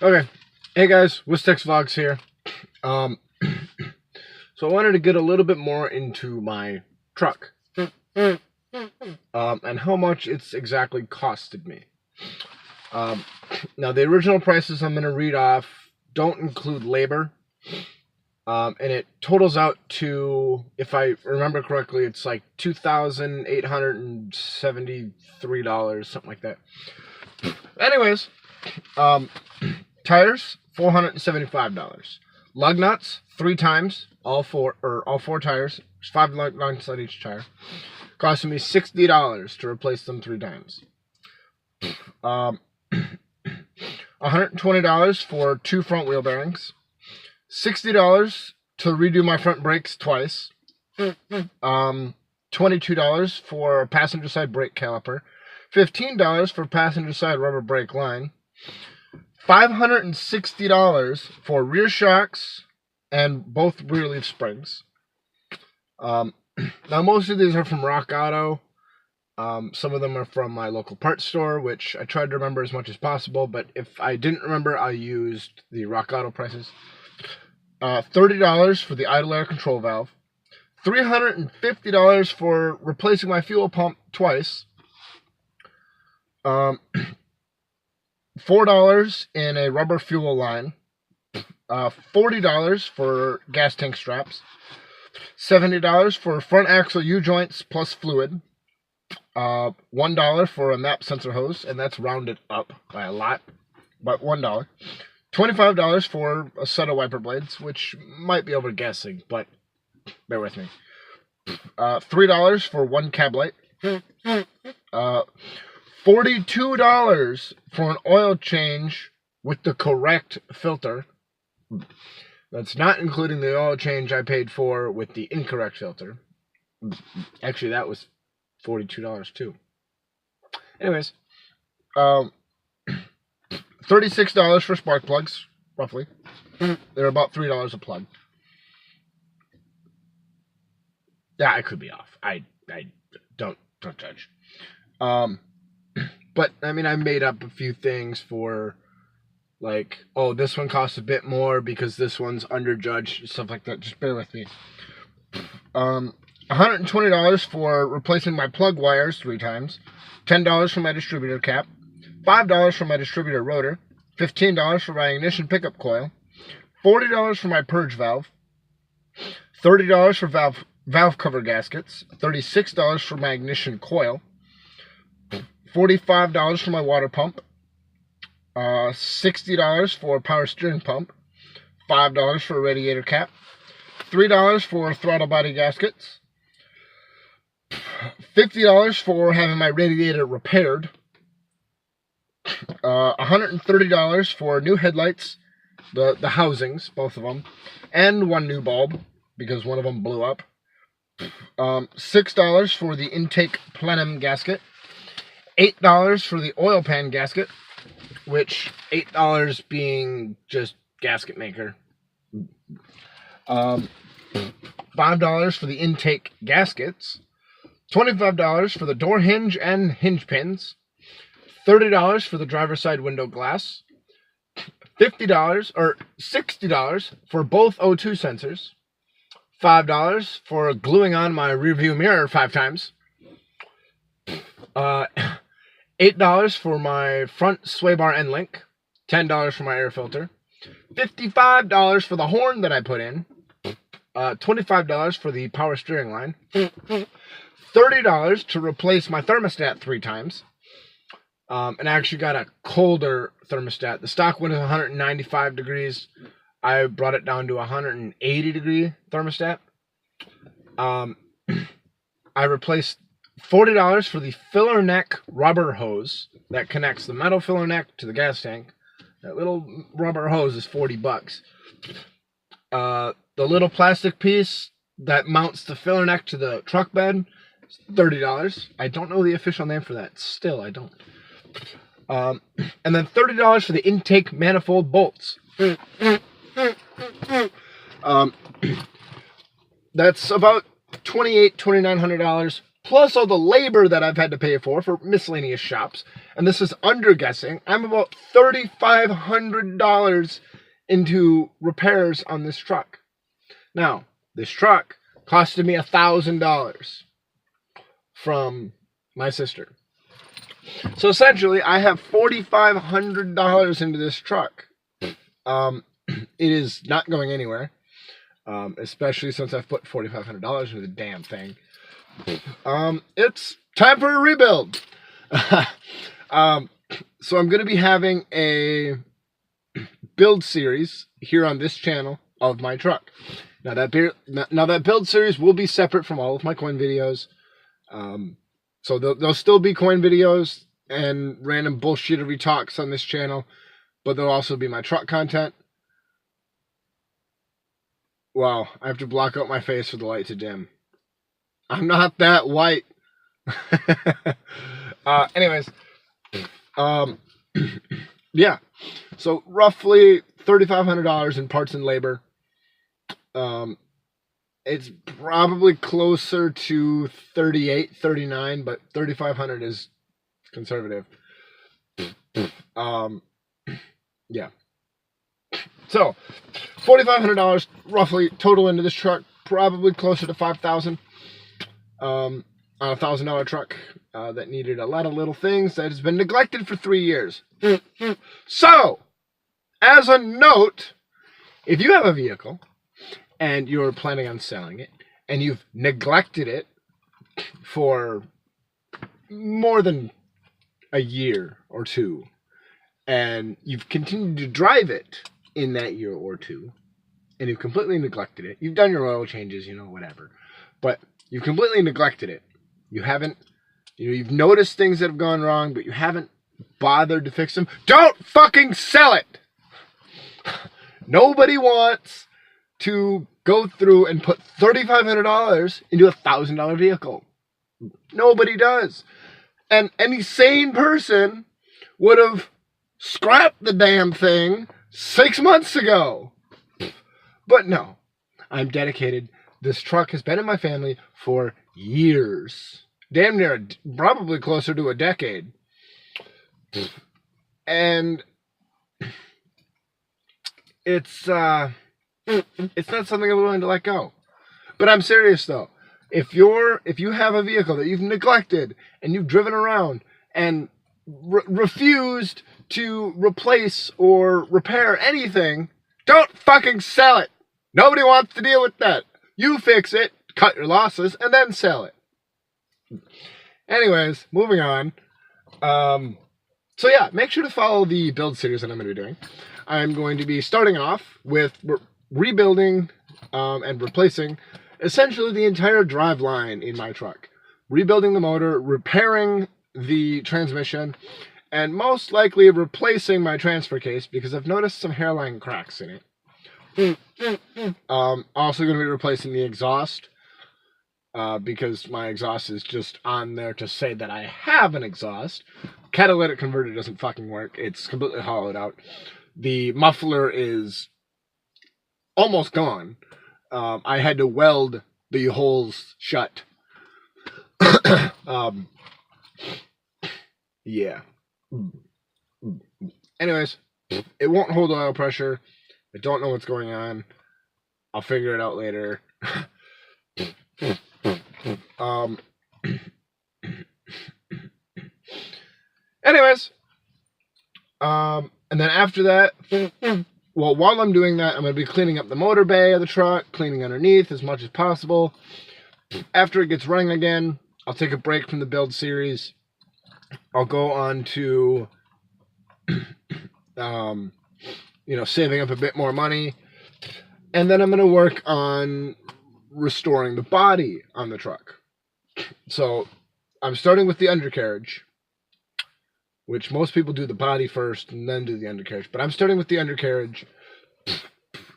Okay. Hey guys, Wistex Vlogs here. So I wanted to get a little bit more into my truck. And how much it's exactly costed me. Now the original prices I'm going to read off don't include labor. And it totals out to, if I remember correctly, it's like $2,873, something like that. Anyways, tires, $475. Lug nuts, 3 times, all four tires. There's 5 lug nuts on each tire. Costing me $60 to replace them 3 times. $120 for 2 front wheel bearings. $60 to redo my front brakes twice. $22 for passenger side brake caliper. $15 for passenger side rubber brake line. $560 for rear shocks and both rear leaf springs. Now most of these are from Rock Auto. Some of them are from my local parts store, which I tried to remember as much as possible, but if I didn't remember, I used the Rock Auto prices. $30 for the idle air control valve. $350 for replacing my fuel pump twice. $4 in a rubber fuel line. $40 for gas tank straps. $70 for front axle U-joints plus fluid. $1 for a MAP sensor hose, and that's rounded up by a lot, but $1. $25 for a set of wiper blades, which might be over guessing, but bear with me. $3 for 1 cab light. $42 for an oil change with the correct filter. That's not including the oil change I paid for with the incorrect filter. Actually, that was $42 too. Anyways, $36 for spark plugs, roughly. They're about $3 a plug. Yeah, I could be off. I don't judge. But I mean, I made up a few things for, like, oh, this one costs a bit more because this one's underjudged, stuff like that. Just bear with me. $120 for replacing my plug wires 3 times. $10 for my distributor cap. $5 for my distributor rotor. $15 for my ignition pickup coil. $40 for my purge valve. $30 for valve cover gaskets. $36 for my ignition coil. $45 for my water pump. $60 for power steering pump. $5 for a radiator cap. $3 for throttle body gaskets. $50 for having my radiator repaired. $130 for new headlights, the housings, both of them, and 1 new bulb because one of them blew up. $6 for the intake plenum gasket. $8 for the oil pan gasket, which $8 being just gasket maker. $5 for the intake gaskets. $25 for the door hinge and hinge pins. $30 for the driver's side window glass. $50 or $60 for both O2 sensors. $5 for gluing on my rear view mirror 5 times. $8 for my front sway bar end link. $10 for my air filter. $55 for the horn that I put in. $25 for the power steering line. $30 to replace my thermostat 3 times. And I actually got a colder thermostat. The stock one is 195 degrees. I brought it down to 180 degree thermostat. I replaced $40 for the filler neck rubber hose that connects the metal filler neck to the gas tank. That little rubber hose is $40. The little plastic piece that mounts the filler neck to the truck bed is $30. I don't know the official name for that. Still, I don't. And then $30 for the intake manifold bolts. That's about $2,900 plus all the labor that I've had to pay for miscellaneous shops, and this is underguessing, I'm about $3,500 into repairs on this truck. Now, this truck costed me $1,000 from my sister. So essentially, I have $4,500 into this truck. It is not going anywhere, especially since I've put $4,500 into the damn thing. It's time for a rebuild. So I'm going to be having a build series here on this channel of my truck. Now that build series will be separate from all of my coin videos. So there'll still be coin videos and random bullshittery talks on this channel, but there'll also be my truck content. Wow, I have to block out my face for the light to dim. I'm not that white. Anyways, yeah. So roughly $3,500 in parts and labor. It's probably closer to 38, 39, but 3,500 is conservative. Yeah. So, $4,500 roughly total into this truck, probably closer to $5,000 on a $1,000 truck that needed a lot of little things that has been neglected for 3 years. So, as a note, if you have a vehicle and you're planning on selling it and you've neglected it for more than a year or two and you've continued to drive it in that year or two, and you've completely neglected it. You've done your oil changes, whatever. But you've completely neglected it. You haven't, you've noticed things that have gone wrong, but you haven't bothered to fix them. Don't fucking sell it! Nobody wants to go through and put $3,500 into a $1,000 vehicle. Nobody does. And any sane person would have scrapped the damn thing 6 months ago. But no, I'm dedicated. This truck has been in my family for years. Damn near, probably closer to a decade. And it's not something I'm willing to let go. But I'm serious though. If you have a vehicle that you've neglected and you've driven around and refused to replace or repair anything, don't fucking sell it. Nobody wants to deal with that. You fix it, cut your losses, and then sell it. Anyways, moving on. So yeah, make sure to follow the build series that I'm going to be doing. I'm going to be starting off with rebuilding and replacing essentially the entire drive line in my truck. Rebuilding the motor, repairing the transmission, and most likely replacing my transfer case because I've noticed some hairline cracks in it. Also going to be replacing the exhaust because my exhaust is just on there to say that I have an exhaust. Catalytic converter doesn't fucking work. It's completely hollowed out. The muffler is almost gone. I had to weld the holes shut. Yeah. Anyways, it won't hold oil pressure. I don't know what's going on. I'll figure it out later. Anyways, and then after that, well, while I'm doing that, I'm going to be cleaning up the motor bay of the truck, cleaning underneath as much as possible. After it gets running again, I'll take a break from the build series. I'll go on to, saving up a bit more money. And then I'm going to work on restoring the body on the truck. So I'm starting with the undercarriage, which most people do the body first and then do the undercarriage. But I'm starting with the undercarriage,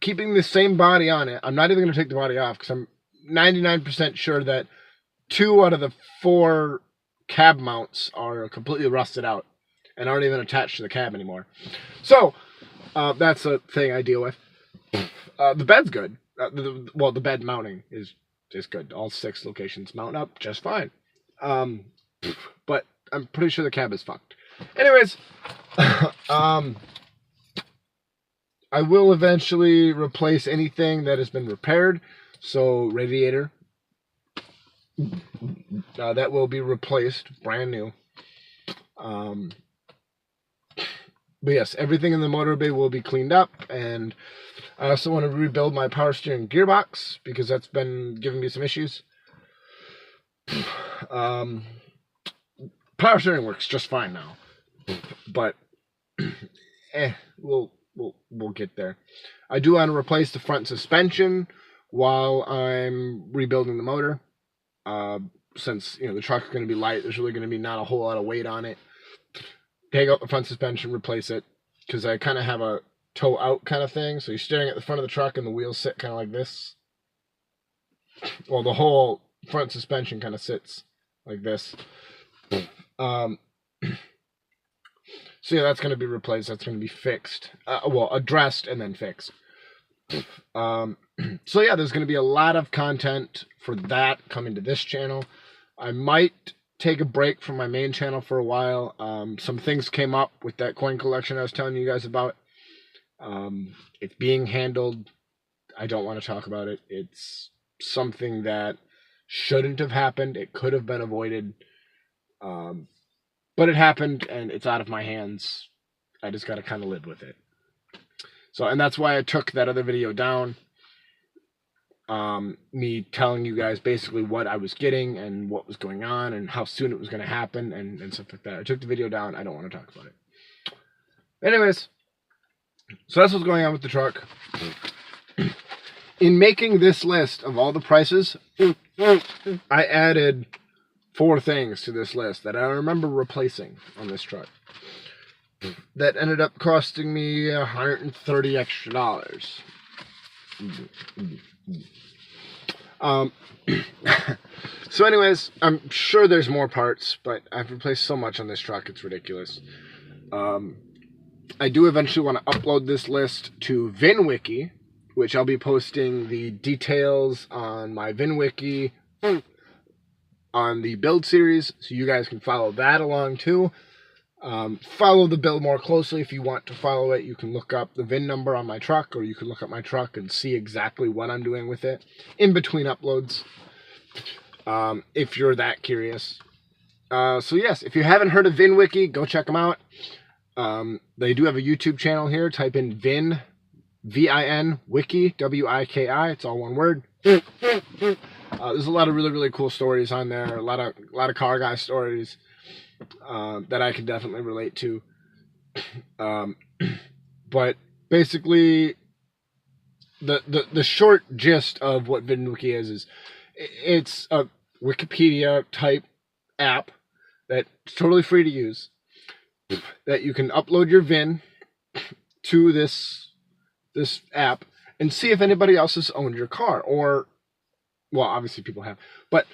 keeping the same body on it. I'm not even going to take the body off because I'm 99% sure that 2 out of the 4 cab mounts are completely rusted out and aren't even attached to the cab anymore. So that's a thing I deal with. The bed's good. The bed mounting is good. All 6 locations mount up just fine. But I'm pretty sure the cab is fucked. Anyways, I will eventually replace anything that has been repaired. So radiator, that will be replaced, brand new. But yes, everything in the motor bay will be cleaned up, and I also want to rebuild my power steering gearbox because that's been giving me some issues. Power steering works just fine now, but we'll get there. I do want to replace the front suspension while I'm rebuilding the motor. Since the truck's going to be light, there's really going to be not a whole lot of weight on it. Take out the front suspension, replace it, because I kind of have a toe out kind of thing. So you're staring at the front of the truck and the wheels sit kind of like this. Well, the whole front suspension kind of sits like this. So yeah, that's going to be replaced. That's going to be fixed. Addressed and then fixed. So yeah, there's going to be a lot of content for that coming to this channel. I might take a break from my main channel for a while. Some things came up with that coin collection I was telling you guys about. It's being handled. I don't want to talk about it. It's something that shouldn't have happened. It could have been avoided. But it happened, and it's out of my hands. I just got to kind of live with it. So, and that's why I took that other video down. Me telling you guys basically what I was getting and what was going on and how soon it was going to happen and stuff like that. I took the video down. I don't want to talk about it. Anyways, so that's what's going on with the truck. In making this list of all the prices, I added 4 things to this list that I remember replacing on this truck. That ended up costing me $130 extra. So anyways, I'm sure there's more parts, but I've replaced so much on this truck, it's ridiculous. I do eventually want to upload this list to VinWiki, which I'll be posting the details on my VinWiki on the build series, so you guys can follow that along too. Follow the build more closely if you want to follow it. You can look up the VIN number on my truck, or you can look up my truck and see exactly what I'm doing with it in between uploads, if you're that curious. So yes, if you haven't heard of VinWiki, go check them out. They do have a YouTube channel here. Type in Vin, V-I-N, Wiki, W-I-K-I. It's all one word. There's a lot of really, really cool stories on there. A lot of car guy stories that I can definitely relate to. But basically, the short gist of what VinWiki is it's a Wikipedia type app that's totally free to use, that you can upload your VIN to this app and see if anybody else has owned your car, or, well, obviously people have, but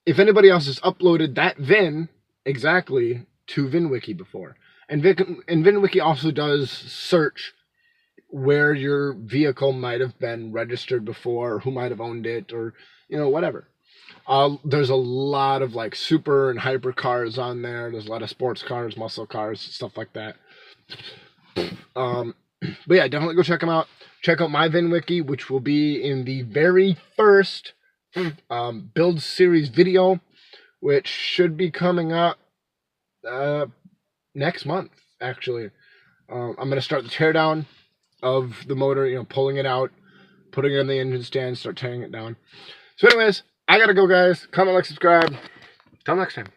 if anybody else has uploaded that VIN exactly to VinWiki before. And VinWiki also does search where your vehicle might have been registered before, or who might have owned it, or, whatever. There's a lot of like super and hyper cars on there. There's a lot of sports cars, muscle cars, stuff like that. But yeah, definitely go check them out. Check out my VinWiki, which will be in the very first build series video, which should be coming up next month, actually. I'm going to start the teardown of the motor, pulling it out, putting it in the engine stand, start tearing it down. So anyways, I got to go, guys. Comment, like, subscribe. Till next time.